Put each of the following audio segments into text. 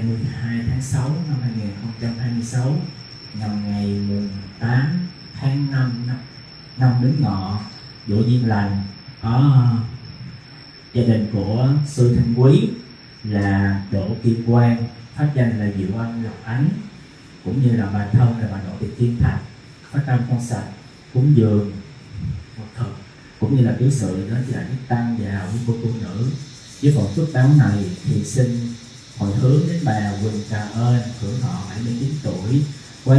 22 tháng 6 năm 2026, nhằm ngày mùng 8 tháng 5 năm Bính Ngọ, độ duyên lành. Có gia đình của sư Thanh Quý là Đỗ Kim Quang, pháp danh là Diệu Ân Lộc Ánh, cũng như là bà thân là bà Đỗ Thị Kim Thạch, phát tâm con sạch cúng dường Phật thực, cũng như là cứu sự đó là Đức Tăng và quý cô tu nữ. Với phần phước báo này thì xin hồi hướng đến bà Quỳnh Trà Ơn, hưởng thọ 79 tuổi, quá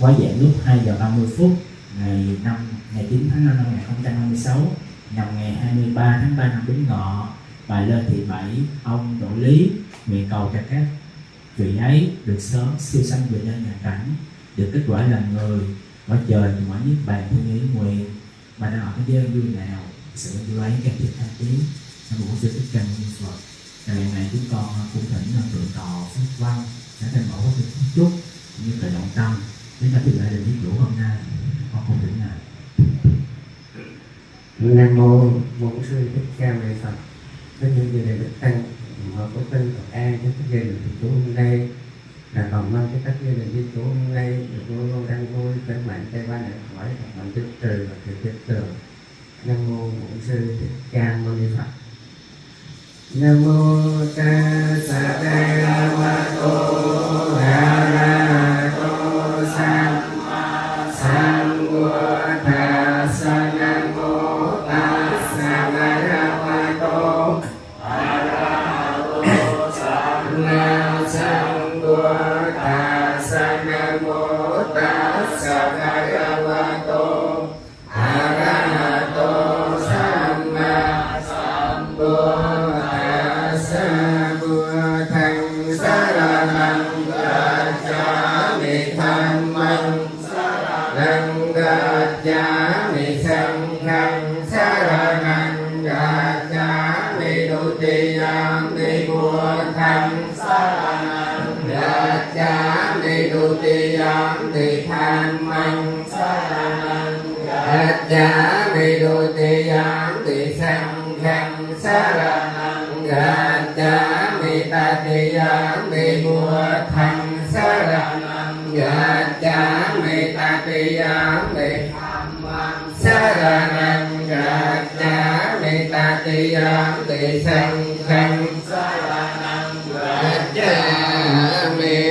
giảng lúc 2 giờ 30 phút ngày 9 tháng 5 năm 2026, nhằm ngày 23 tháng 3 năm Bính Ngọ. Bà Lê Thị Bảy, ông Đỗ Lý nguyện cầu cho các vị ấy được sớm siêu sanh về nơi nhà cảnh, được kết quả làm người, ở trời thì mọi niết bàn theo ý nguyện. Bà đang ở cái giới vui nào sự vui ấy các thiệt tha tiếng nam mô sư thích ca mâu ni Phật. Ngày này chúng con cũng thỉnh tượng tò phước văn sẽ thành mẫu có chút như thời động tâm đến cả việc lại được biết đủ hôm nay con không thỉnh nào. Nam mô Bổn Sư Thích Ca Mâu Ni Phật. Tất nhiên gia đình Đức Tăng mở cổ tinh Phật an cho các gia đình chúng hôm nay là cầu mong cho các gia đình di chủ hôm nay được luôn luôn an vui, khỏe mạnh, tay ba nạn khỏi, học mạnh tích trừ và thiện tích trừ. Nam mô Bổn Sư Thích Ca Mâu Ni Phật. Nam mô Tassa Bhagavato Arahato Samma Sambuddhassa. Nam mô Tassa Bhagavato Arahato Samma Sambuddhassa. Nam mô Tassa Bhagavato Arahato Samma Sambuddhassa. Buddhang saranang gacchami, dhammang saranang gacchami, sanghang saranang gacchami, dutiyampi buddhang saranang gacchami, dutiyampi dhammang saranang gacchami, dutiyampi sanghang saranang gacchami, tatiyampi buddhang saranang gacchami, tatiyampi dhammang saranang gacchami, tatiyampi sanghang saranang gacchami.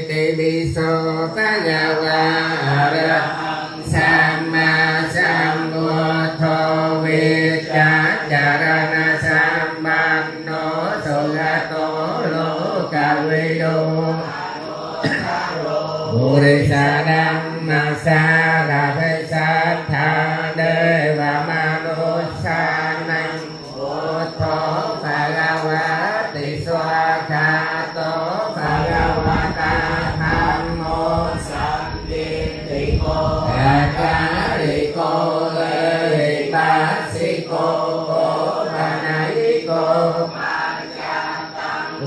Tiviso bhagava arahang samma sambuddho vicaccarana sampanno sugato lokavido Purisa dhamma sarabhisatha deva manusanang buddho bhagavati swakhato bhagavata dhammo sanditiko akariko lehitasiko panayiko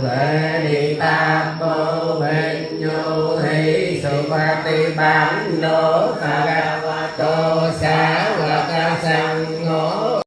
veditapo venyo hi supatipanno bhagavato sāvaka